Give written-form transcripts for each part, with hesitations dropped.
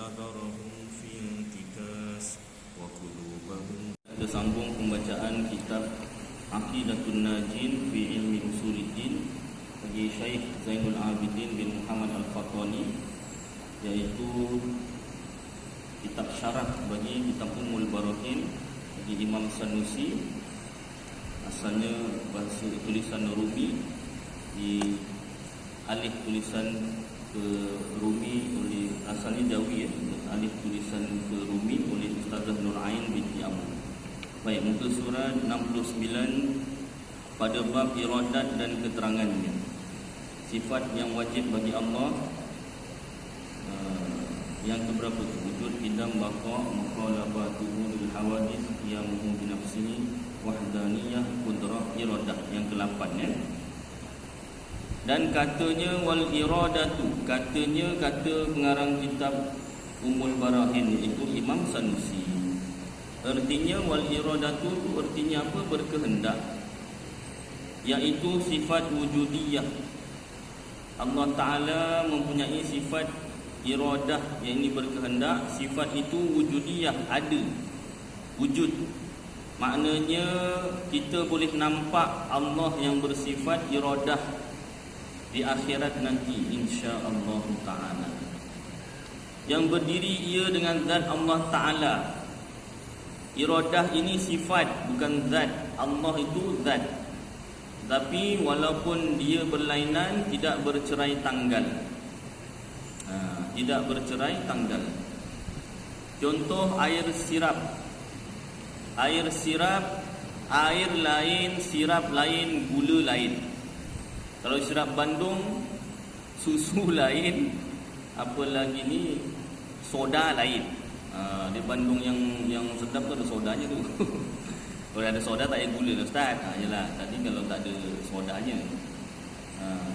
نظرهم في انتكاس وقلوبهم. Tersambung pembacaan kitab Aqidatun Najin fi Ilmi Usuluddin bagi Syekh Zainul Abidin bin Muhammad Al-Fatani, iaitu kitab syarah bagi kitab Ummul Barahin bagi Imam Sanusi. Asalnya bahasa tulisan Rumi, di alih tulisan ke Rumi oleh, asalnya Jawi alih tulisan ke Rumi oleh Ustazah Nur Ain binti Abu. Baik, muka surat 69 pada bab iradat dan keterangannya. Sifat yang wajib bagi Allah, yang keberapa tu? Wujud, qidam, baqa, mukhalafatuhu lil hawadith, qiyamuhu bi nafsihi, wahdaniyah, qudrah, iradah. Yang ke-8 ya. Dan katanya wal iradatu, katanya kata pengarang kitab Ummul Barahin iaitu Imam Sanusi. Artinya wal iradatu itu artinya apa? Berkehendak, iaitu sifat wujudiyah. Allah Ta'ala mempunyai sifat iradah, yang ini berkehendak. Sifat itu wujudiyah, ada, wujud. Maknanya kita boleh nampak Allah yang bersifat iradah di akhirat nanti, insya-Allah Ta'ala. Yang berdiri ia dengan zat Allah Ta'ala. Iradah ini sifat, bukan zat. Allah itu zat, tapi walaupun dia berlainan, tidak bercerai tanggal. Tidak bercerai tanggal. Contoh air sirap. Air sirap, air lain, sirap lain, gula lain. Kalau sirap Bandung, susu lain, apa lagi ni, soda lain. Di Bandung yang sedap tu ada sodanya tu. Kalau ada soda tak payah gula lah Ustaz. Yalah, tadi kalau tak ada sodanya,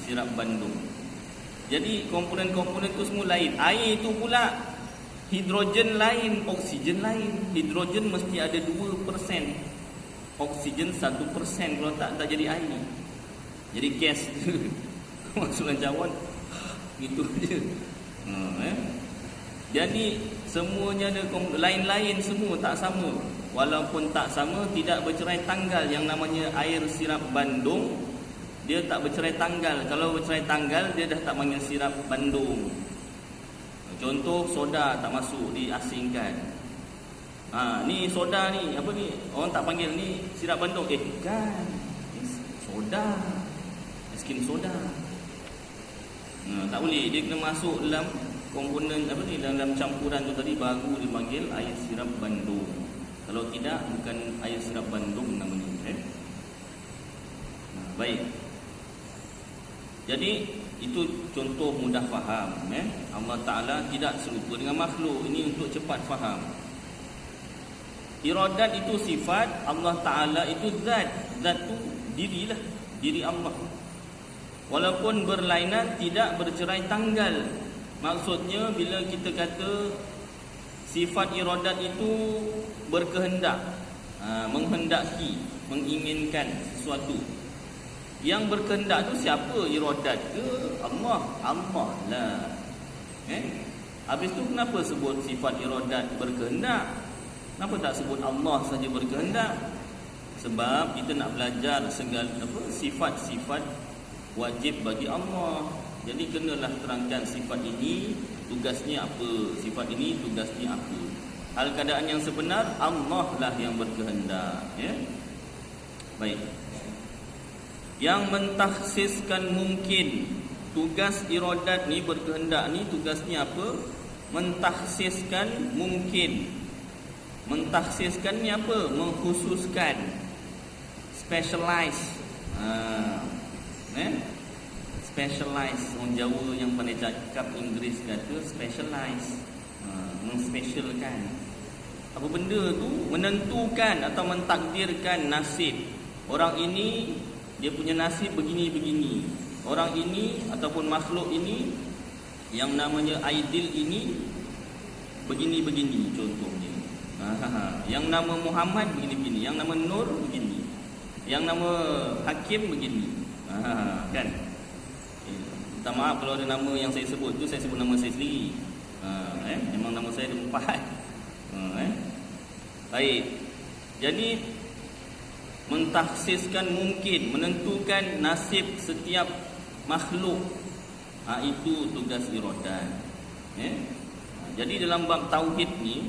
sirap Bandung. Jadi komponen-komponen tu semua lain. Air itu pula hidrogen lain, oksigen lain. Hidrogen mesti ada 2%, oksigen 1%. Kalau tak jadi air, jadi gas. Maksudnya cawan gitu je. Jadi semuanya ada lain-lain, semua tak sama. Walaupun tak sama, tidak bercerai tanggal. Yang namanya air sirap Bandung, dia tak bercerai tanggal. Kalau bercerai tanggal, dia dah tak panggil sirap Bandung. Contoh soda tak masuk, diasingkan. Ni soda ni, apa ni? Orang tak panggil ni sirap Bandung. Kan, soda, es krim soda. Tak boleh, dia kena masuk dalam komponen apa ni, dalam campuran tu tadi, baru dipanggil air sirap Bandung. Kalau tidak, bukan air sirap Bandung namanya. Baik. Jadi itu contoh mudah faham. Allah Ta'ala tidak serupa dengan makhluk. Ini untuk cepat faham. Iradat itu sifat, Allah Ta'ala itu zat. Zat tu dirilah, diri Allah. Walaupun berlainan, tidak bercerai tanggal. Maksudnya bila kita kata sifat iradat itu berkehendak, menghendaki, menginginkan sesuatu. Yang berkehendak tu siapa? Iradat ke Allah? Allah lah. Habis tu kenapa sebut sifat iradat berkehendak? Kenapa tak sebut Allah saja berkehendak? Sebab kita nak belajar segala sifat-sifat wajib bagi Allah. Jadi kenalah terangkan sifat ini tugasnya apa, sifat ini tugasnya apa. Hal keadaan yang sebenar, Allah lah yang berkehendak. Baik. Yang mentakhsiskan mungkin. Tugas iradat ni, berkehendak ni, tugasnya apa? Mentakhsiskan mungkin. Mentakhsiskan ni apa? Mengkhususkan, specialize. Specialize. Orang Jawa yang pandai cakap Inggeris kata specialize, mengspesialkan. Apa benda tu? Menentukan atau mentakdirkan nasib. Orang ini dia punya nasib begini-begini. Orang ini ataupun makhluk ini yang namanya Aidil ini begini-begini contohnya. Yang nama Muhammad begini-begini, yang nama Nur begini, yang nama Hakim begini. Kan? Minta maaf kalau ada nama yang saya sebut tu, saya sebut nama saya sendiri. Memang nama saya ada 4. Baik. Jadi mentahsiskan mungkin, menentukan nasib setiap makhluk, itu tugas iradah. Jadi dalam bab tauhid ni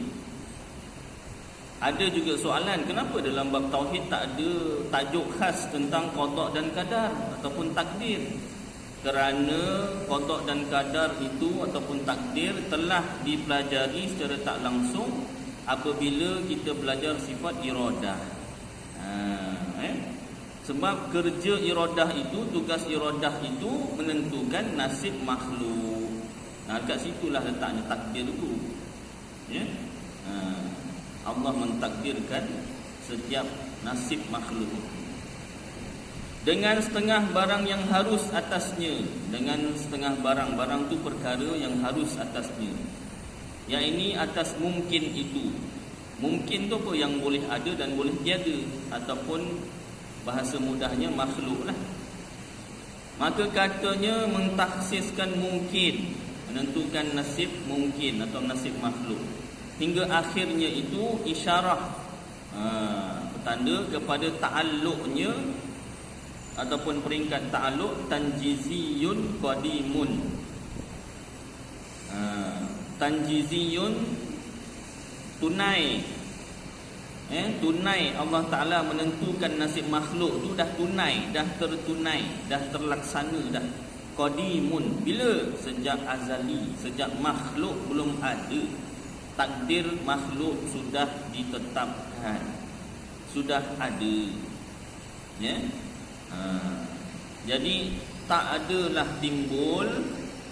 ada juga soalan, kenapa dalam bab tauhid tak ada tajuk khas tentang qada dan qadar ataupun takdir? Kerana qada dan qadar itu ataupun takdir telah dipelajari secara tak langsung apabila kita belajar sifat iradah. Sebab kerja iradah itu, tugas iradah itu menentukan nasib makhluk. Dekat situlah letaknya takdir itu. Allah mentakdirkan setiap nasib makhluk dengan setengah barang yang harus atasnya. Dengan setengah barang tu perkara yang harus atasnya. Yang ini atas mungkin itu. Mungkin tu apa? Yang boleh ada dan boleh tiada, ataupun bahasa mudahnya makhluk lah. Maka katanya mentahsiskan mungkin, menentukan nasib mungkin atau nasib makhluk. Hingga akhirnya itu isyarah, petanda kepada ta'alluqnya ataupun peringkat ta'alluq tanjiziyun qadimun. Tanjiziyun tunai. Tunai Allah Ta'ala menentukan nasib makhluk tu dah tunai, dah tertunai, dah terlaksana dah. Qadimun, bila? Sejak azali, sejak makhluk belum ada, takdir makhluk sudah ditetapkan, sudah ada. Jadi tak adalah timbul,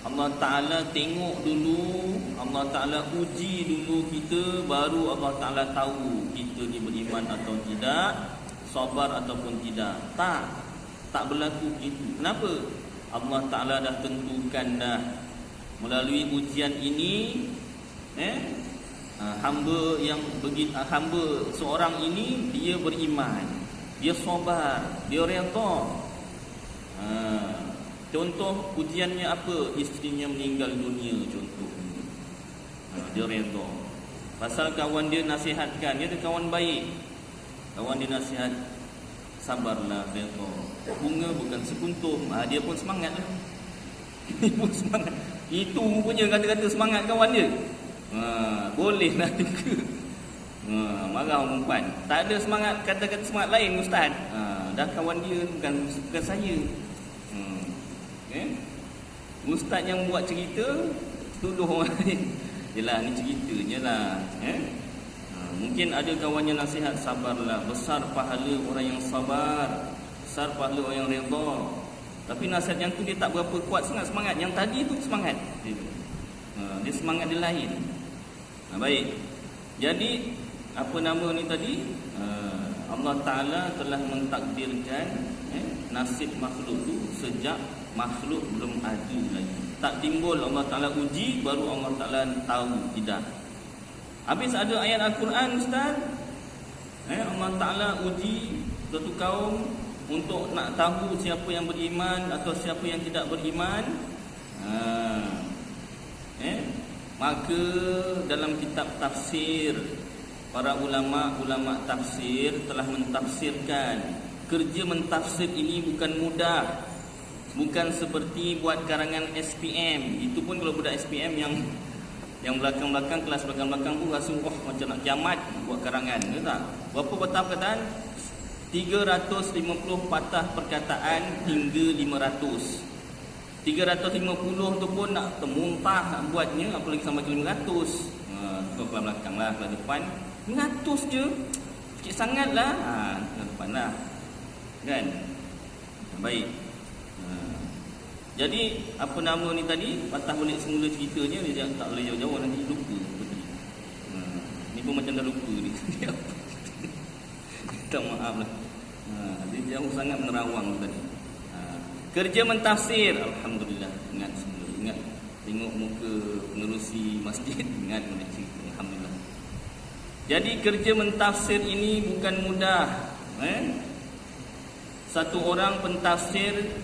Allah Ta'ala tengok dulu, Allah Ta'ala uji dulu kita, baru Allah Ta'ala tahu kita ni beriman atau tidak, sabar ataupun tidak. Tak berlaku begitu. Kenapa? Allah Ta'ala dah tentukan dah. Melalui ujian ini, hamba seorang ini dia beriman, dia sabar, dia redha. Contoh ujiannya apa? Isterinya meninggal dunia contoh. Dia redha. Pasal kawan dia nasihatkan, dia ada kawan baik. Kawan dia nasihat, sabarlah, redha. Bunga bukan sekuntum. Dia pun semangat lah. Dia pun semangat. Itu punya kata-kata semangat kawan dia. Boleh lah juga. Marah perempuan. Tak ada semangat, kata-kata semangat lain ustaz. Dah kawan dia, bukan saya. Ustaz yang buat cerita tuduh orang lain. Yelah, ni ceritanya lah. Mungkin ada kawan yang nasihat, sabarlah, besar pahala orang yang sabar, besar pahala orang yang redha. Tapi nasihat yang tu dia tak berapa kuat sangat semangat. Yang tadi tu semangat dia semangat dia lain. Baik. Jadi apa nama ni tadi? Allah Ta'ala telah mentakdirkan nasib makhluk tu sejak makhluk belum ada lagi. Tak timbul Allah Ta'ala uji, baru Allah Ta'ala tahu, tidak. Habis ada ayat Al-Quran ustaz, Allah Ta'ala uji suatu kaum untuk nak tahu siapa yang beriman atau siapa yang tidak beriman. Maka dalam kitab tafsir, para ulama tafsir telah mentafsirkan, kerja mentafsir ini bukan mudah. Bukan seperti buat karangan SPM. Itu pun kalau budak SPM yang belakang-belakang, kelas belakang-belakang pun rasa macam nak kiamat buat karangan, ke tak? Berapa patah perkataan? 350 patah perkataan hingga 500. 350 tu pun nak termuntah nak buatnya, apalagi sampai ke 500. Kelas belakang lah, kelas depan 500 je, sikit sangat lah. Kelas depan lah, kan? Baik. Jadi apa nama ni tadi, patah balik semula ceritanya, dia tak boleh jauh-jauh, nanti lupa tadi. Ni pun macam dah lupa ni. Minta maaf lah. Dia jauh sangat menerawang tadi. Kerja mentafsir, alhamdulillah, ingat semula, ingat tengok muka pengerusi masjid, ingat boleh cerita, alhamdulillah. Jadi kerja mentafsir ini bukan mudah. Satu orang pentafsir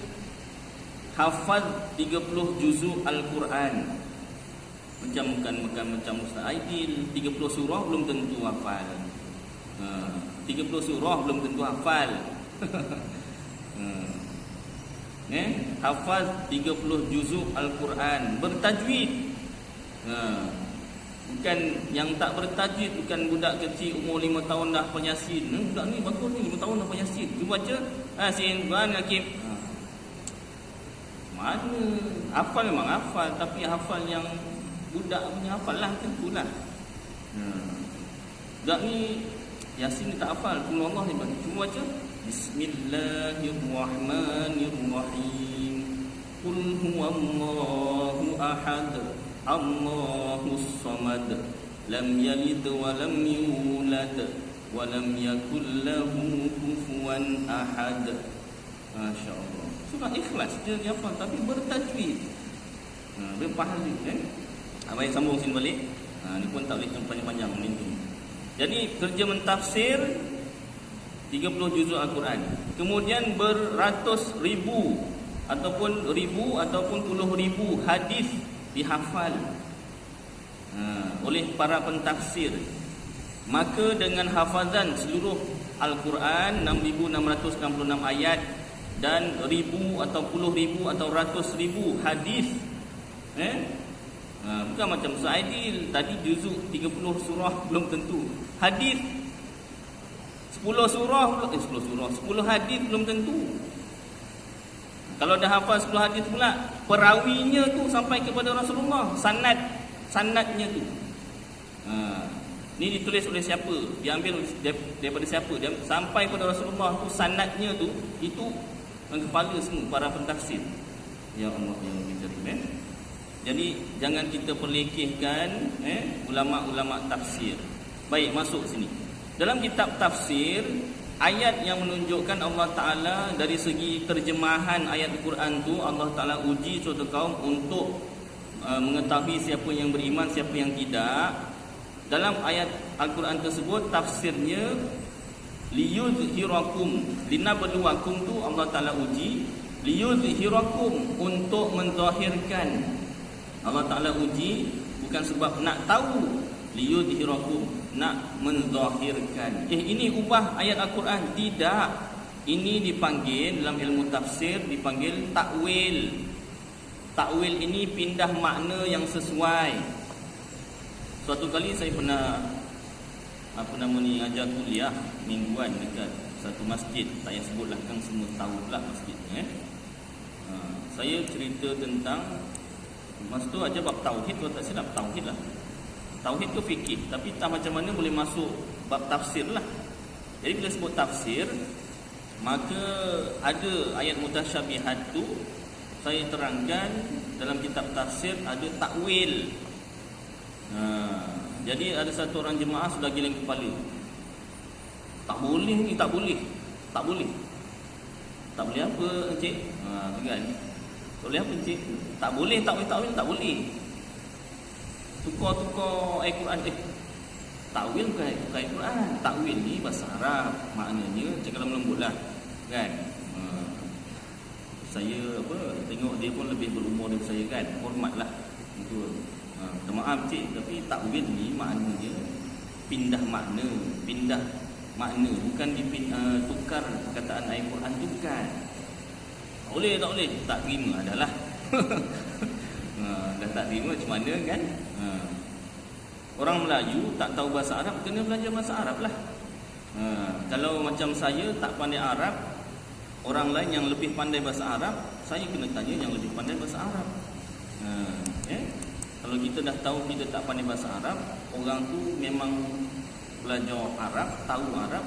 hafaz 30 juzuk Al-Quran. Macam Ustaz Aidil, 30 surah belum tentu hafal. 30 surah belum tentu hafal. Hafaz 30 juzuk Al-Quran bertajwid. Bukan yang tak bertajwid, bukan budak kecil umur 5 tahun dah hafal Yasin. Budak ni bagus ni, 5 tahun dah hafal Yasin. Dia baca Yasin, Quran Hakim. Mana? Hafal memang hafal, tapi hafal yang budak punya hafal lah, tentulah. Budak ni Yasin ni tak hafal, Allah ni cuma baca Bismillahirrahmanirrahim. Qul huwallahu ahad, Allahus samad, lam yalid wa lam yulad wa lam yakul lahu kufuwan ahad. Masya-Allah. Surah Ikhlas dia hafal tapi bertajwid. Berpahala kan? Baik, sambung sini balik. Ni pun tak boleh panjang-panjang ni. Jadi kerja mentafsir 30 juzuk Al-Quran. Kemudian beratus ribu ataupun ribu ataupun puluh ribu hadis dihafal oleh para pentafsir. Maka dengan hafazan seluruh Al-Quran 6,666 ayat dan ribu atau puluh ribu atau ratus ribu hadis, bukan macam Sa'idil tadi juzuk 30 surah belum tentu. Hadis 10 hadis belum tentu. Kalau dah hafal 10 hadis pula, perawinya tu sampai kepada Rasulullah, sanadnya tu. Ni ditulis oleh siapa? Diambil daripada siapa? Dia sampai pada Rasulullah tu, sanadnya tu itu kepala semua para pentafsir. Ya Allah, ya Allah. Jadi jangan kita perlekehkan ulama-ulama tafsir. Baik, masuk sini. Dalam kitab tafsir, ayat yang menunjukkan Allah Ta'ala dari segi terjemahan ayat Al-Quran tu, Allah Ta'ala uji suatu kaum untuk mengetahui siapa yang beriman, siapa yang tidak. Dalam ayat Al-Quran tersebut, tafsirnya liyudhirakum, linabluwakum tu Allah Ta'ala uji. Liyudhirakum, untuk menzahirkan. Allah Ta'ala uji bukan sebab nak tahu, liyudhirakum, nak menzahirkan. Ini ubah ayat Al-Quran. Tidak. Ini dipanggil dalam ilmu tafsir dipanggil takwil. Takwil ini pindah makna yang sesuai. Suatu kali saya pernah ajar kuliah mingguan dekat satu masjid. Tak payah sebutlah, kan semua tahu pula masjidnya. Saya cerita tentang masa tu ajar bab tauhid, kalau tak silap tauhid lah. Tauhid tu fikih, tapi tak macam mana boleh masuk bab tafsir lah. Jadi bila sebut tafsir, maka ada ayat mutasyabihat tu saya terangkan dalam kitab tafsir ada takwil. Jadi ada satu orang jemaah sudah giling kepala. Tak boleh ni, tak boleh. Tak boleh. Tak boleh apa, encik? Kan? Tak boleh apa, encik? Tak boleh, takwil, tak boleh. Tukar Al-Quran. Takwil bukan tukar Al-Quran. Takwil ni bahasa Arab. Maknanya cakap lembut lah. Kan? Saya tengok dia pun lebih berumur daripada saya kan. Hormatlah. Itu. Maaf cik, tapi takwil ni maknanya pindah makna. Bukan tukar perkataan Al-Quran tu bukan. Tak boleh. Tak terima adalah. Dah tak terima macam mana kan? Orang Melayu tak tahu bahasa Arab, kena belajar bahasa Arab lah. Kalau macam saya tak pandai Arab, orang lain yang lebih pandai bahasa Arab, saya kena tanya yang lebih pandai bahasa Arab. Kalau kita dah tahu kita tak pandai bahasa Arab, orang tu memang belajar Arab, tahu Arab,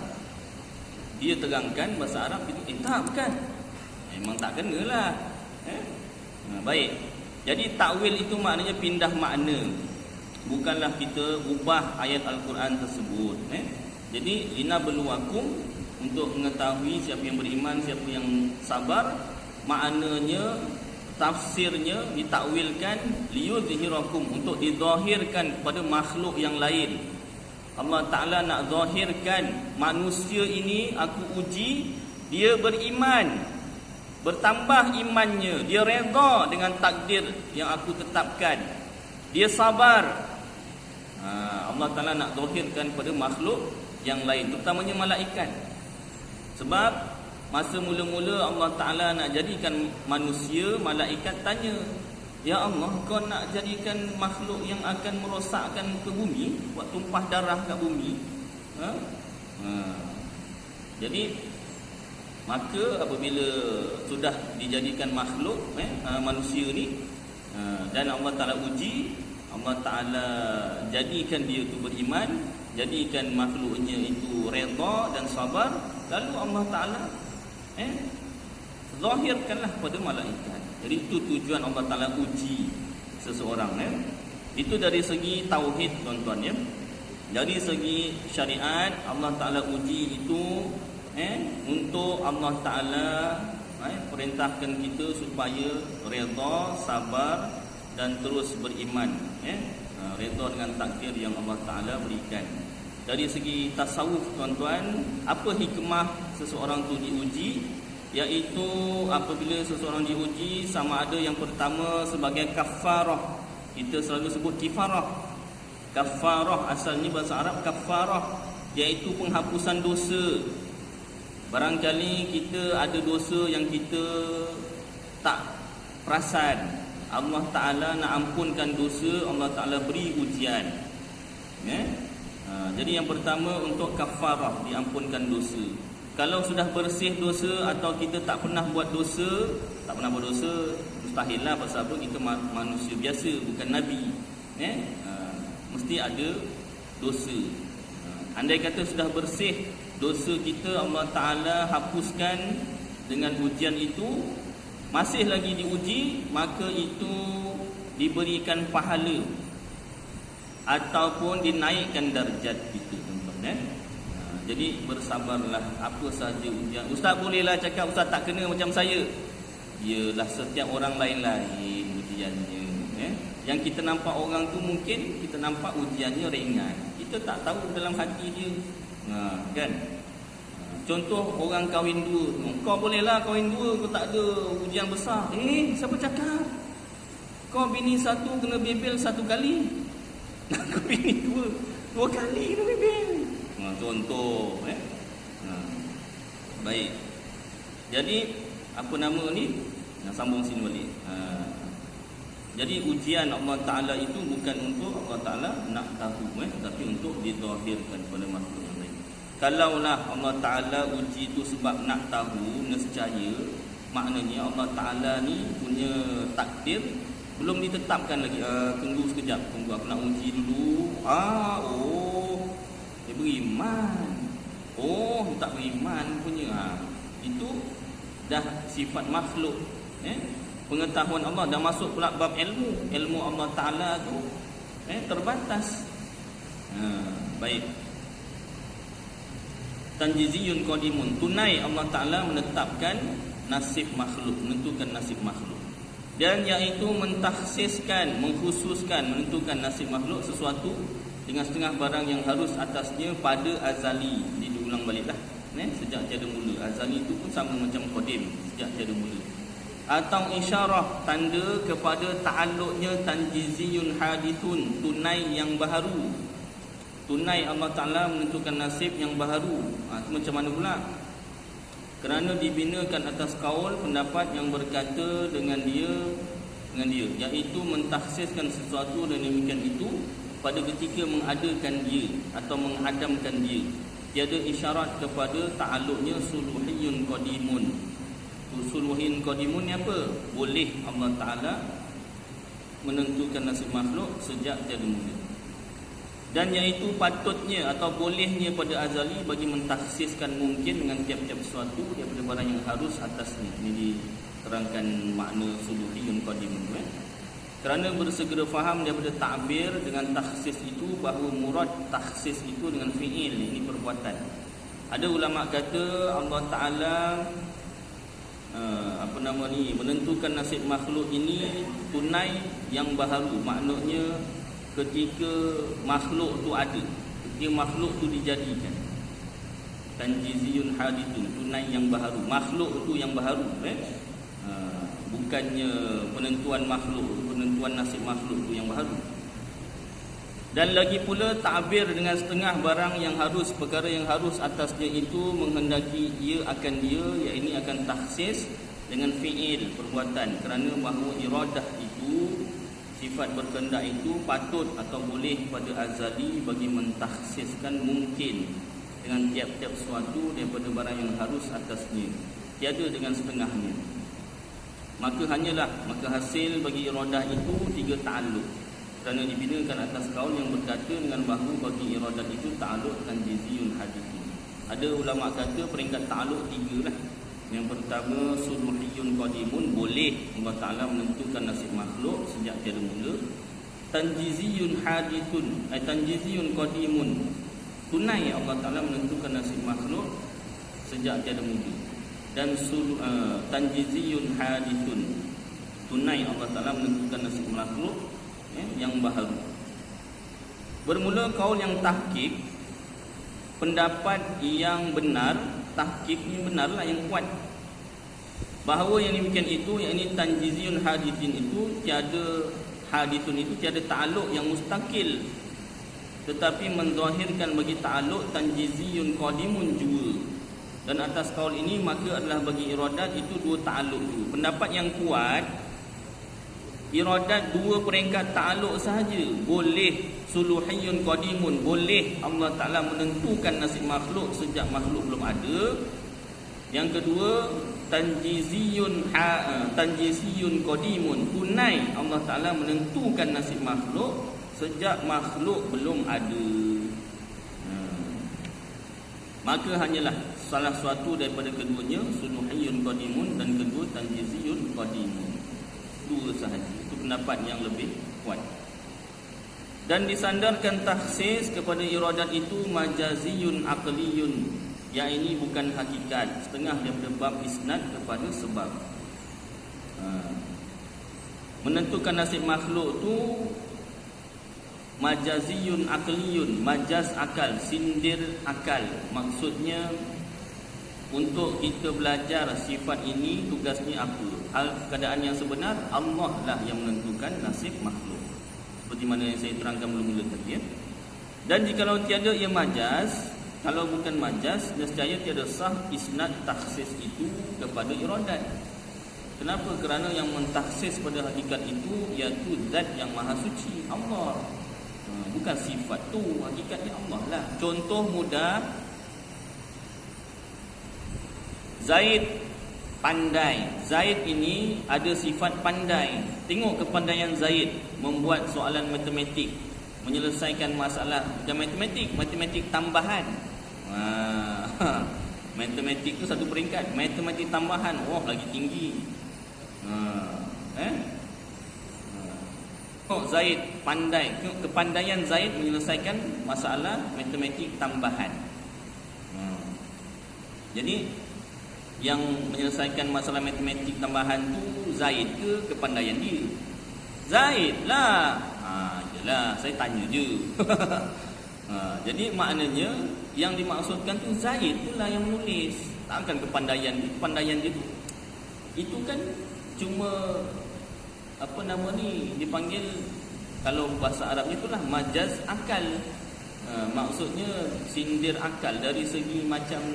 dia terangkan bahasa Arab, kita tak, bukan. Memang tak kenalah. Baik. Jadi takwil itu maknanya pindah makna. Bukanlah kita ubah ayat Al-Quran tersebut. Jadi linabluwakum, untuk mengetahui siapa yang beriman, siapa yang sabar. Maknanya, tafsirnya ditakwilkan liyudhirakum, untuk dizahirkan kepada makhluk yang lain. Allah Ta'ala nak zahirkan manusia ini aku uji, dia beriman, bertambah imannya, dia redha dengan takdir yang aku tetapkan. dia sabar. Allah Ta'ala nak zahirkan pada makhluk yang lain, terutamanya malaikat. Sebab masa mula-mula Allah Ta'ala nak jadikan manusia, malaikat tanya, ya Allah, kau nak jadikan makhluk yang akan merosakkan ke bumi, buat tumpah darah kat bumi? Jadi maka apabila sudah dijadikan makhluk manusia ni, dan Allah Ta'ala uji, Allah Ta'ala jadikan dia itu beriman, jadikan makhluknya itu redha dan sabar, lalu Allah Ta'ala zahirkanlah pada malaikat. Jadi itu tujuan Allah Ta'ala uji seseorang. Itu dari segi tauhid, tuan-tuan ya. Dari segi syariat, Allah Ta'ala uji itu untuk Allah Ta'ala perintahkan kita supaya redha, sabar dan terus beriman, redha dengan takdir yang Allah Ta'ala berikan. Dari segi tasawuf, tuan-tuan, apa hikmah seseorang tu diuji? Iaitu apabila seseorang diuji, sama ada yang pertama sebagai kafarah. Kita selalu sebut kifarah. Kafarah asalnya bahasa Arab kafarah, iaitu penghapusan dosa. Barangkali kita ada dosa yang kita tak perasan, Allah Ta'ala nak ampunkan dosa, Allah Ta'ala beri ujian. Jadi yang pertama untuk kafarah, diampunkan dosa. Kalau sudah bersih dosa atau kita tak pernah buat dosa, mustahil lah. Pasal apa? Kita manusia biasa, bukan Nabi. Mesti ada dosa. Andai kata sudah bersih dosa kita, Allah Ta'ala hapuskan dengan ujian itu, masih lagi diuji, maka itu diberikan pahala ataupun dinaikkan darjat kita, tuan-tuan. Jadi bersabarlah apa sahaja ujian. Ustaz bolehlah cakap ustaz tak kena macam saya. Yalah, setiap orang lain-lain ujiannya. Yang kita nampak orang tu mungkin kita nampak ujiannya ringan. Kita tak tahu dalam hati dia. Kan? Contoh orang kahwin dua. Kau bolehlah kahwin dua, kau tak ada ujian besar. Siapa cakap? Kau bini satu kena bebel satu kali. Kau bini dua kali kena bebel. Contoh. Baik. Jadi apa nama ni? Sambung sini balik. Jadi ujian Allah Ta'ala itu bukan untuk Allah Ta'ala nak tahu, tapi untuk dizahirkan pada makhluk yang lain. Kalaulah Allah Ta'ala uji itu sebab nak tahu, nescaya maknanya Allah Ta'ala ni punya takdir belum ditetapkan lagi. Tunggu sekejap, tunggu aku nak uji dulu. Dia beriman. Tak beriman punya. Itu dah sifat makhluk. Pengetahuan Allah dah masuk pula bab ilmu. Ilmu Allah Ta'ala tu terbatas. Baik. Tanjiziyun qadimun, tunai Allah Ta'ala menetapkan nasib makhluk, menentukan nasib makhluk. Dan iaitu mentakhsiskan, mengkhususkan, menentukan nasib makhluk sesuatu dengan setengah barang yang harus atasnya pada azali. Ini diulang baliklah, sejak tiada mula. Azali itu pun sama macam qadim, sejak tiada mula. Atau isyarah, tanda kepada ta'alluqnya tanjiziyun hadithun, tunai yang baharu. Tunai Allah Ta'ala menentukan nasib yang baharu. Itu macam mana pula? Kerana dibinakan atas kaul pendapat yang berkata dengan dia, iaitu mentakhsiskan sesuatu dan demikian itu pada ketika mengadakan dia atau mengadamkan dia. Tiada isyarat kepada ta'alluqnya suluhiyun qadimun. Suluhin qadimun ni apa? Boleh Allah Ta'ala menentukan nasib makhluk sejak tiada mula. Dan iaitu patutnya atau bolehnya pada azali bagi mentakhsiskan mungkin dengan tiap-tiap sesuatu daripada barang yang harus atasnya. Ini diterangkan makna suluhiyun qadimun. Kerana bersegera faham daripada ta'bir dengan takhsis itu bahawa murad takhsis itu dengan fi'il, ini perbuatan. Ada ulama kata Allah Ta'ala menentukan nasib makhluk ini tunai yang baharu. Maknanya ketika makhluk tu ada, ketika makhluk tu dijadikan. Tanjiziyun hadithun, tunai yang baharu. Makhluk tu yang baharu, bukannya penentuan makhluk, penentuan nasib makhluk tu yang baharu. Dan lagi pula ta'bir dengan setengah barang yang harus, perkara yang harus atasnya itu menghendaki ia akan dia, iaitu akan takhsis dengan fi'il, perbuatan, kerana bahawa iradah itu, sifat berkehendak itu patut atau boleh pada azali bagi mentakhsiskan mungkin dengan tiap-tiap sesuatu daripada barang yang harus atasnya, tiada dengan setengahnya. Maka hasil bagi iradah itu 3 ta'alluq, kerana dibinakan atas kaul yang berkata dengan bahawa bagi iradat itu ta'alluq tanjiziyun hadithun. Ada ulama kata peringkat ta'alluq 3 lah. Yang pertama, suluhiyun qadimun, boleh Allah Ta'ala menentukan nasib makhluk sejak tiada mula. Tanjiziyun hadithun, tanjiziyun qadimun, tunai Allah Ta'ala menentukan nasib makhluk sejak tiada mula. Dan tanjiziyun hadithun, tunai Allah Ta'ala menentukan nasib makhluk yang baharu. Bermula kaul yang tahqiq, pendapat yang benar, tahqiq ni benarlah yang kuat, bahawa yang demikian itu, yakni tanjiziyun hadithin itu tiada ta'alluq yang mustaqil, tetapi menzahirkan bagi ta'alluq tanjiziyun qadimun jua. Dan atas kaul ini maka adalah bagi iradat itu 2 ta'alluq juga. Pendapat yang kuat, iradat 2 peringkat ta'alluq sahaja, boleh suluhiyun qadimun, boleh Allah Ta'ala menentukan nasib makhluk sejak makhluk belum ada. Yang kedua, tanjiziyun qadimun, tunai Allah Ta'ala menentukan nasib makhluk sejak makhluk belum ada. Maka hanyalah salah suatu daripada keduanya, suluhiyun qadimun, dan kedua tanjiziyun qadimun. 2 sahaja. Itu pendapat yang lebih kuat. Dan disandarkan takhsis kepada iradat itu majaziyun aqliyun, yang ini bukan hakikat, setengah daripada bab isnad kepada sebab. Menentukan nasib makhluk tu majaziyun aqliyun, majaz akal, sindir akal. Maksudnya untuk kita belajar sifat ini tugasnya apa? Keadaan yang sebenar, Allah lah yang menentukan nasib makhluk, seperti mana yang saya terangkan mula-mula tadi, ya. Dan jikalau tiada ia majaz, kalau bukan majaz, nescaya tiada sah isnad takhsis itu kepada iradat. Kenapa? Kerana yang mentakhsis pada hakikat itu iaitu zat yang maha suci, Allah. Bukan sifat tu, hakikatnya Allah lah. Contoh mudah, Zaid pandai. Zaid ini ada sifat pandai. Tengok kepandaian Zaid membuat soalan matematik, menyelesaikan masalah. Bukan matematik tambahan. Matematik tu satu peringkat, matematik tambahan, lagi tinggi. Zaid pandai. Kepandaian Zaid menyelesaikan masalah matematik tambahan. Jadi yang menyelesaikan masalah matematik tambahan tu Zaid ke kepandaian dia? Zaid lah. Yelah, saya tanya je. Jadi maknanya yang dimaksudkan tu Zaid tu lah yang menulis, takkan kepandaian dia. Kepandaian dia tu, itu kan cuma dipanggil, kalau bahasa Arabnya itulah majaz akal. Maksudnya sindir akal dari segi macam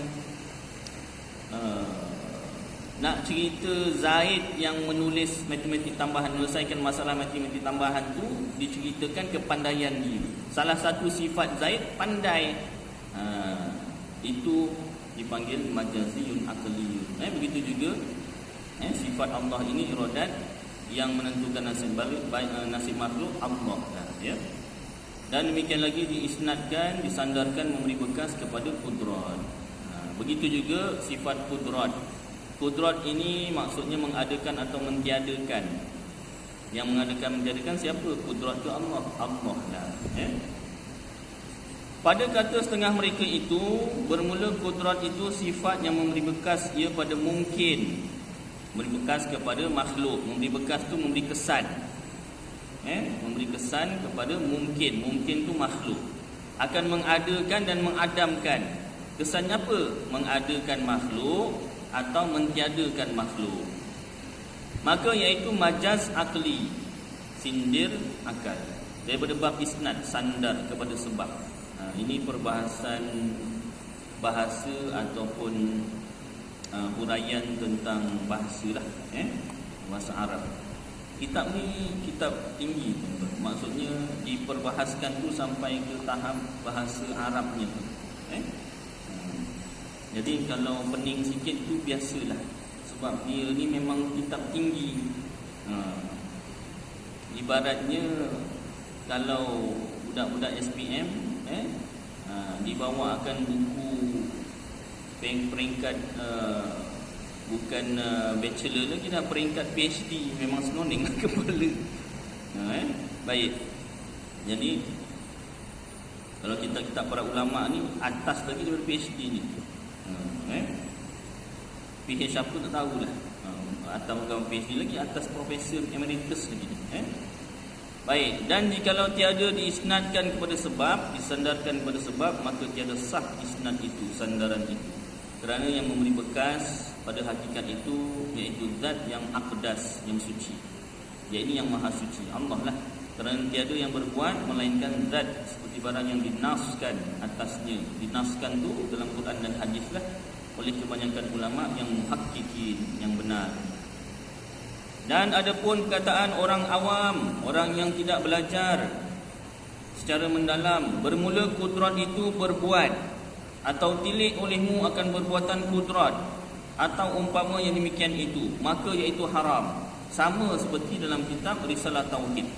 nak cerita Zaid yang menulis matematik tambahan, menyelesaikan masalah matematik tambahan tu diceritakan kepandaian dia. Salah satu sifat Zaid pandai. Itu dipanggil majaziyun aqliyun. Begitu juga sifat Allah ini iradat yang menentukan nasib makhluk Allah lah, ya. Dan demikian lagi diisnadkan, disandarkan memberi bekas kepada qudrat. Begitu juga sifat qudrat. Qudrat ini maksudnya mengadakan atau mentiadakan. Yang mengadakan mentiadakan siapa? Qudrat itu Allah. Allah lah, ya. Pada kata setengah mereka itu, bermula qudrat itu sifat yang memberi bekas ia pada mungkin, memberi bekas kepada makhluk. Memberi bekas tu memberi kesan, memberi kesan kepada mungkin. Mungkin tu makhluk akan mengadakan dan mengadamkan. Kesannya apa? Mengadakan makhluk atau mentiadakan makhluk. Maka iaitu majaz akli, sindir akal. daripada bab isnad, sandar kepada sebab. Ini perbahasan bahasa ataupun huraian tentang bahasa lah, bahasa Arab. Kitab ni kitab tinggi, maksudnya diperbahaskan tu sampai ke tahap bahasa Arabnya tu. Jadi kalau pening sikit tu biasalah, sebab dia ni memang kitab tinggi. Ibaratnya kalau budak-budak SPM dibawakan buku peringkat bukan bachelor lagi, dah peringkat PhD, memang senoning kepala. Baik. Jadi kalau kita para ulama ni atas lagi daripada PhD ni. PhD siapa tak tahulah. Atau bukan PhD lagi, atas profesor emeritus lagi. Baik, dan jikalau tiada diisnadkan kepada sebab, disandarkan kepada sebab, maka tiada sah isnad itu, sandaran itu. Kerana yang memberi bekas pada hakikat itu iaitu zat yang aqdas, yang suci. Iaitu yang maha suci, Allah lah. Kerana tiada yang berbuat melainkan zat seperti barang yang dinaskan atasnya. Dinaskan tu dalam Quran dan hadis lah oleh kebanyakan ulama yang muhaqqiqin, yang benar. Dan adapun perkataan orang awam, orang yang tidak belajar secara mendalam, bermula kudrat itu berbuat, atau tilik olehmu akan perbuatan kudrat, atau umpama yang demikian itu, maka iaitu haram. Sama seperti dalam kitab Risalah Tauhid.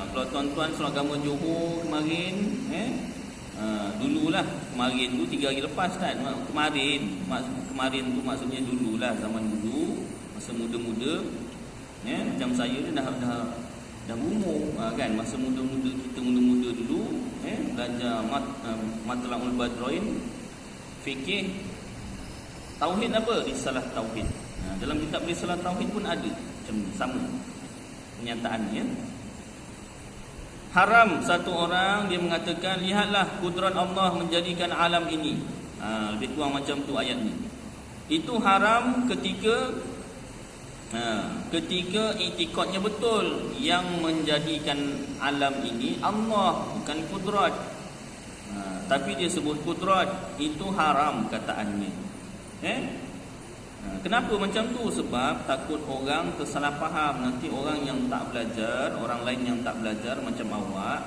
Kalau tuan-tuan surau agama Johor kemarin, dululah, kemarin tu 3 hari lepas kan, kemarin tu maksudnya dululah, zaman dulu, masa muda-muda, macam saya ni dah umur kan, masa muda-muda, kita muda-muda dulu, belajar Matla'ul Badrain, fikih, tauhid apa? Risalah Tauhid. Dalam kitab Risalah Tauhid pun ada macam sama pernyataannya. Haram satu orang dia mengatakan, lihatlah kudrat Allah menjadikan alam ini. Lebih kurang macam tu ayat ni. Itu haram ketika iktikadnya betul, yang menjadikan alam ini Allah, bukan kudrat. Tapi dia sebut kudrat, itu haram kataannya. Kenapa macam tu? Sebab takut orang tersalah faham. Nanti orang yang tak belajar, orang lain yang tak belajar macam awak,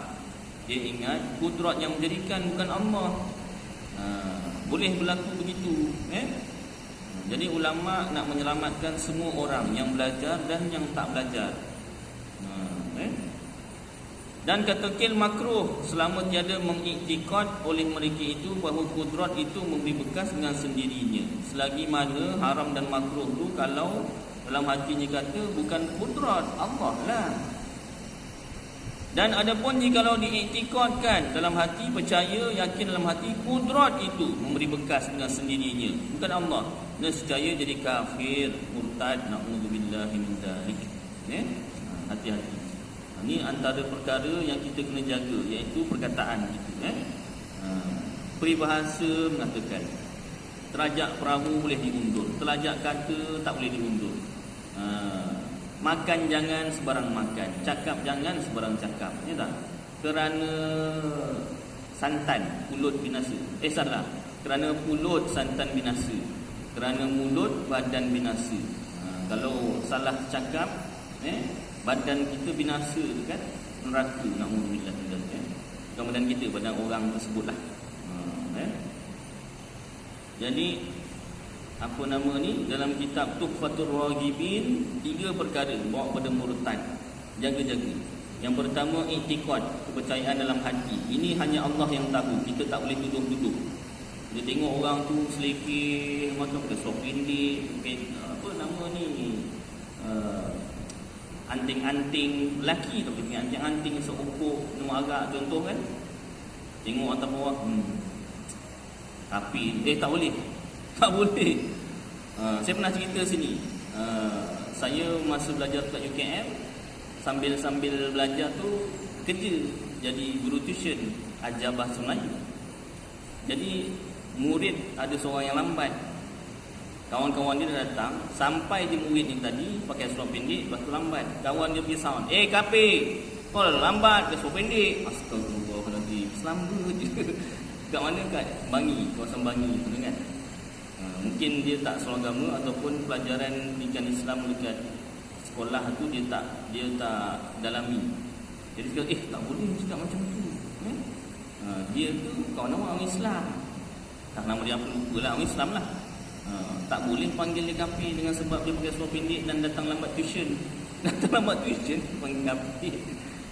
dia ingat kudrat yang menjadikan, bukan Allah. Boleh berlaku begitu. Jadi ulama nak menyelamatkan semua orang, yang belajar dan yang tak belajar. Dan kata kil makruh selama tiada mengiktikad oleh mereka itu bahawa kudrat itu memberi bekas dengan sendirinya. Selagi mana haram dan makruh tu kalau dalam hatinya kata bukan kudrat Allah lah. Dan adapun jikalau diiktikadkan dalam hati, percaya, yakin dalam hati kudrat itu memberi bekas dengan sendirinya, bukan Allah, nescaya jadi kafir, murtad, na'udzubillahi min dzalik. Hati-hati. Ini antara perkara yang kita kena jaga, iaitu perkataan kita. Peribahasa mengatakan terajak perahu boleh diundur, telajak kata tak boleh diundur. Makan jangan sebarang makan, cakap jangan sebarang cakap, ya tak? Kerana santan pulut binasa. Salah. Kerana pulut santan binasa, kerana mulut badan binasa. Kalau salah cakap, badan kita binasa kan, neraka, na'udzubillah. Bukan badan kita, badan orang tersebutlah. Jadi apa nama ni, dalam kitab Tuhfatur Raghibin, 3 perkara bawa pada murtad. Jaga-jaga. Yang pertama, i'tikad, kepercayaan dalam hati. Ini hanya Allah yang tahu, kita tak boleh tuduh-tuduh. Dia tengok orang tu selekeh macam ke sopindik, apa nama ni, anting-anting lelaki tu, anting-anting seupuk nama agak contoh kan, tengok atas bawah, tapi tak boleh. Saya pernah cerita sini, saya masa belajar kat UKM, sambil belajar tu kerja jadi guru tuition, ajar bahasa Melayu. Jadi murid ada seorang yang lambat, kawan-kawan dia dah datang, sampai di murid ni tadi pakai seluar pendek, lepas tu lambat. Kawan dia pergi sound, kape, Sekolah lambat, gaspol pendek. Astagfirullahaladzim. Selamba je. Kat mana? Kat Bangi, kawasan Bangi tu kan. Mungkin dia tak sekolah agama ataupun pelajaran pendidikan Islam dekat sekolah tu dia tak dalami. Jadi dia kata, tak boleh cakap macam tu. Dia tu kawan orang Islam. Tak nama dia apa lupa lah, orang Islam lah. Tak boleh panggil dia kafir dengan sebab dia pakai seluar pendek dan datang lambat tuition. Datang lambat tuition panggil kafir.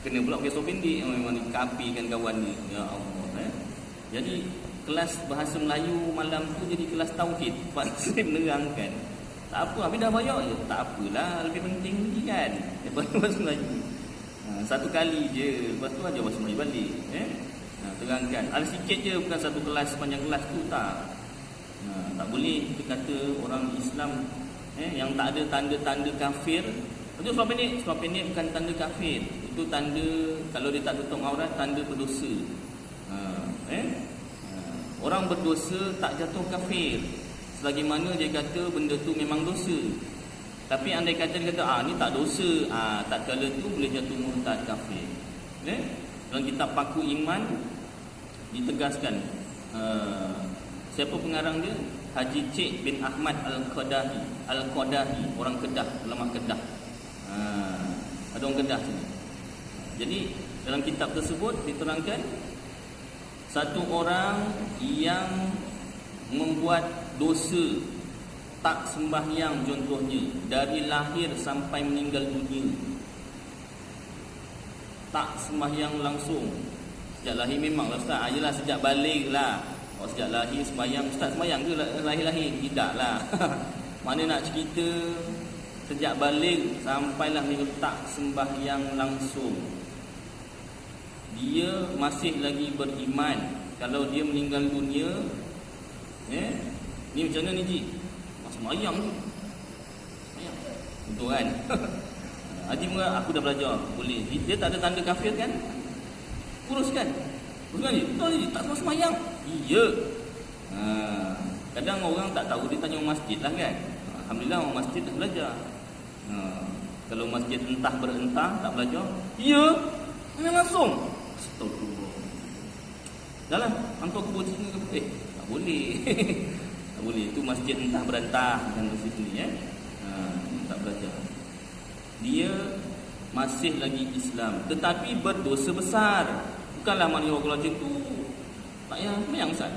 Kena pula pakai seluar pendek, memang kafirkan kawan dia. Ya Allah. Jadi kelas bahasa Melayu malam tu jadi kelas tauhid. Pak saya menerangkan. Tak apa, habis dah bayar je. Tak apalah, lebih penting ni kan. Daripada bahasa Melayu. Satu kali je, lepas tu aja bahasa Melayu balik. Terangkan. Ada sikit je, bukan satu kelas sepanjang kelas tu tak. Tak boleh kita kata orang Islam yang tak ada tanda-tanda kafir. Itu seluar pendek bukan tanda kafir. Itu tanda, kalau dia tak tutup aurat, tanda berdosa. Orang berdosa tak jatuh kafir selagi mana dia kata benda tu memang dosa. Tapi andai kata dia kata ni tak dosa, tak kala tu boleh jatuh murtad kafir. Dalam kitab Paku Iman ditegaskan, siapa pengarang dia? Haji Cik bin Ahmad Al-Qadahi, orang Kedah, ulama Kedah. Ada orang Kedah sini. Jadi dalam kitab tersebut diterangkan satu orang yang membuat dosa tak sembahyang contohnya dari lahir sampai meninggal dunia, tak sembahyang langsung. Sejak lahir memanglah Ustaz, ayolah sejak balik lah. Sejak lahir sembahyang, Ustaz sembahyang ke lahir-lahir? Tidaklah. Mana nak cerita sejak balik sampailah meninggal tak sembahyang langsung. Dia masih lagi beriman. Kalau dia meninggal dunia, ni macam mana ni Ji? Sembahyang tu. Sembahyang. Betul kan? Haji mula aku dah belajar. Boleh. Dia tak ada tanda kafir kan? Kuruskan. Kuruskan je. Betul je. Tak semua sembahyang. Iya. Kadang orang tak tahu, dia tanya orang masjid lah kan. Alhamdulillah orang masjid dah belajar. Kalau masjid entah berentah tak belajar. Iya. Memang langsung. Astagfirullah. Dah lah. Hantar kubur sini ke? Tak boleh. Tak boleh. Itu masjid entah berentah dan di situ ni tak belajar. Dia masih lagi Islam tetapi berdosa besar. Bukanlah maknanya kalau macam tu tak payah sembahyang Ustaz.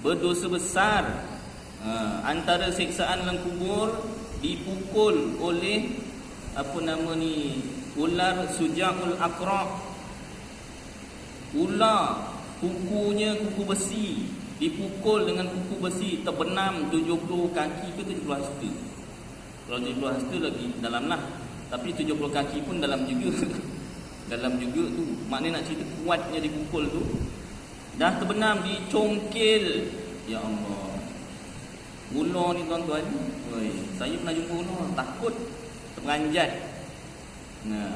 Berdosa besar. Antara siksaan dalam kubur dipukul oleh apa nama ni, ular Sujaul Aqra. Ular kukunya kuku besi, dipukul dengan kuku besi, terbenam 70 kaki ke 70 hasta. Kalau 70 hasta lagi dalam lah, tapi 70 kaki pun dalam juga. Dalam juga tu. Maknanya nak cerita kuatnya dipukul tu. Dah terbenam, dicongkil. Ya Allah. Ular ni tuan-tuan. Saya pernah jumpa ular, takut, terperanjat.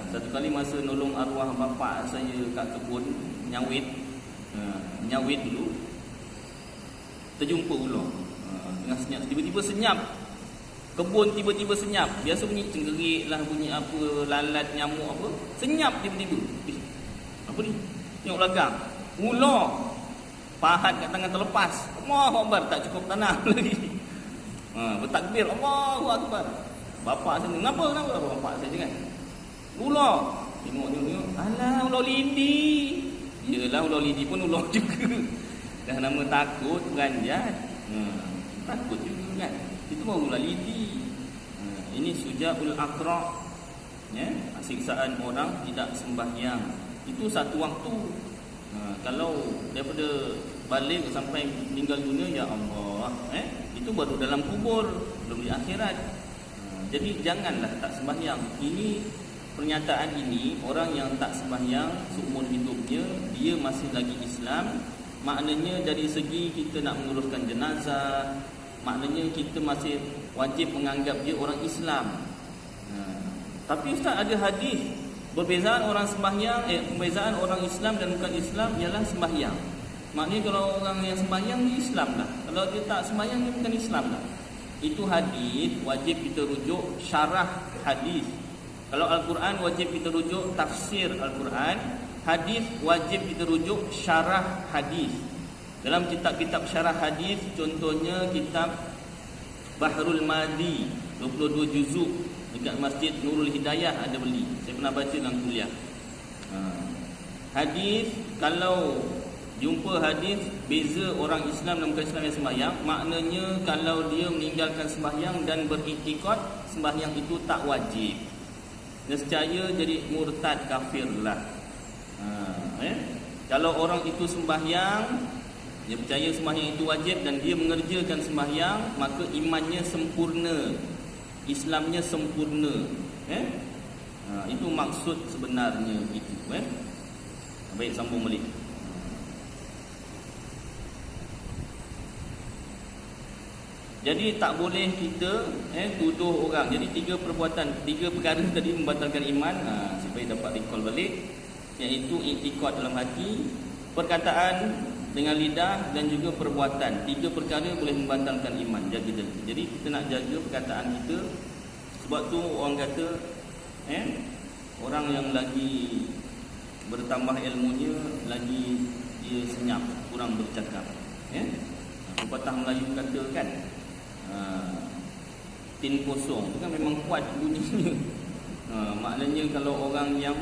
Satu kali masa nolong arwah bapa saya kat kebun nyawit, nyawit dulu, terjumpa ular tengah senyap. Tiba-tiba senyap. Kebun tiba-tiba senyap. Biasa bunyi cenggerik lah, bunyi apa, lalat, nyamuk apa. Senyap tiba-tiba. Apa ni? Tengok belakang. Ular. Pahat kat tangan terlepas. Allahu Akbar, tak cukup tanah lagi. Bertakbir. Allahu Akbar. Bapak saya, kenapa bapak saya jangan? Ular. Tengok. Alah, ular lidi. Yelah, ular lidi pun ular juga. Dah nama takut, beranjat. Takut juga kan. Itu baru ular lidi. Ini Sujaul Aqra. Siksaan orang tidak sembahyang. Itu satu waktu. Kalau daripada balik sampai meninggal dunia, ya Allah, itu baru dalam kubur, belum di akhirat. Jadi janganlah tak sembahyang. Ini pernyataan ini, orang yang tak sembahyang seumur hidupnya, dia masih lagi Islam. Maknanya dari segi kita nak menguruskan jenazah, maknanya kita masih wajib menganggap dia orang Islam. Tapi Ustaz, ada hadis perbezaan orang sembahyang, perbezaan orang Islam dan bukan Islam ialah sembahyang. Maknanya kalau orang yang sembahyang dia Islam lah. Kalau dia tak sembahyang dia bukan Islam lah. Itu hadis, wajib kita rujuk syarah hadis Kalau Al-Quran wajib kita rujuk tafsir Al-Quran, hadis wajib kita rujuk syarah hadis. Dalam kitab-kitab syarah hadis, contohnya kitab Bahrul Madi 22 juzuk dekat Masjid Nurul Hidayah ada beli. Saya pernah baca dalam kuliah. Hadis, kalau jumpa hadis beza orang Islam dan bukan Islam yang sembahyang, maknanya kalau dia meninggalkan sembahyang dan beriktikad sembahyang itu tak wajib, nescaya jadi murtad, kafir lah. Kalau orang itu sembahyang, dia percaya sembahyang itu wajib dan dia mengerjakan sembahyang, maka imannya sempurna, Islamnya sempurna. Itu maksud sebenarnya itu. Baik, sambung balik. Jadi tak boleh kita tuduh orang. Jadi 3 perkara tadi membatalkan iman. Supaya dapat recall balik, iaitu iktikad dalam hati, perkataan dengan lidah dan juga perbuatan. 3 perkara boleh membatalkan iman. Jaga-jaga. Jadi kita nak jaga perkataan kita. Sebab tu orang kata orang yang lagi bertambah ilmunya, lagi dia senyap, kurang bercakap. Pepatah Melayu kata kan, tin kosong tu kan memang kuat bunyinya. Maknanya kalau orang yang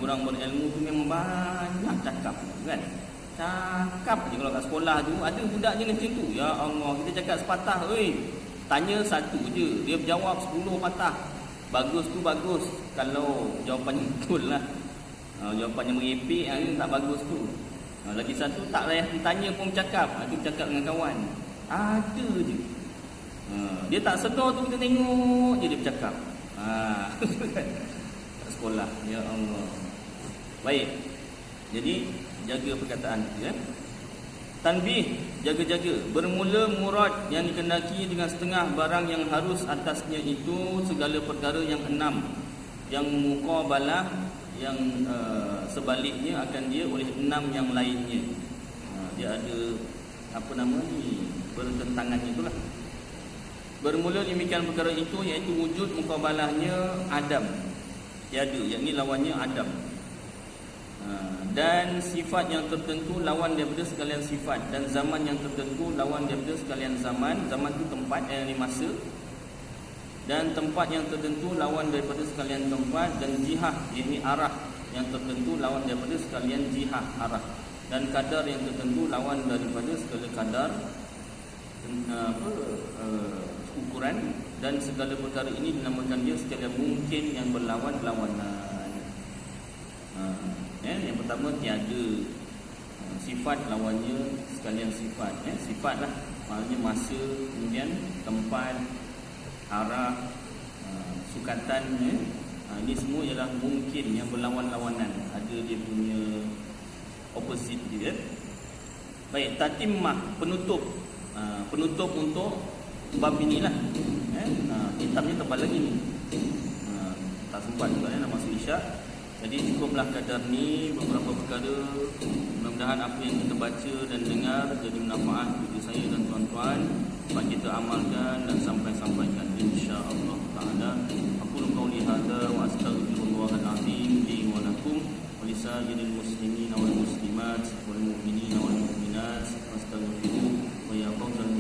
kurang berilmu tu memang banyak cakap kan. Cakap je. Kalau kat sekolah tu ada budak je macam tu. Ya Allah, kita cakap sepatah, tanya satu je, dia berjawab 10 patah. Bagus tu bagus kalau jawapannya betul lah. Jawapannya merepek, tak bagus tu. Lagi satu, tak payah ditanya pun bercakap. Itu bercakap dengan kawan. Ada je. Dia tak sedar tu, kita tengok je dia bercakap. Kat sekolah. Ya Allah. Baik. Jadi jaga perkataan kita. Tanbih, jaga-jaga. Bermula murad yang dikendaki dengan setengah barang yang harus atasnya itu segala perkara yang 6. Yang muqabalah, yang sebaliknya akan dia oleh 6 yang lainnya. Dia ada apa nama ni, bertentangan itulah. Bermula demikian perkara itu, iaitu wujud muqabalahnya Adam, tiada, yakni lawannya Adam. Dan sifat yang tertentu lawan daripada sekalian sifat, dan zaman yang tertentu lawan daripada sekalian zaman. Zaman tu tempat, yang masa. Dan tempat yang tertentu lawan daripada sekalian tempat, dan jihah, yakni arah yang tertentu lawan daripada sekalian jihah, arah. Dan kadar yang tertentu lawan daripada segala kadar, ukuran. Dan segala perkara ini dinamakan dia sekalian mungkin yang berlawan-lawanan. Yang pertama, tiada. Sifat lawannya sekalian sifat. Sifat lah, maknanya masa, kemudian tempat, arah, sukatan. Ini semua ialah mungkin yang berlawan-lawanan. Ada dia punya opposite dia. Baik, tatimah, penutup. Penutup untuk bab inilah. Kitabnya tebal lagi ni. Tak sempat juga nak masuk isyak. Jadi cukuplah kadar ni beberapa perkara. Mudah-mudahan apa yang kita baca dan dengar jadi manfaat bagi saya dan tuan-tuan, dapat kita amalkan dan sampaikan insya-Allah taala. Aku qauli hadza wa astaghfirullahal azim li wa lakum wa lisa'iril muslimin wal muslimat wal mu'minina wal mu'minat wastaghfiruhu wa ya fawzal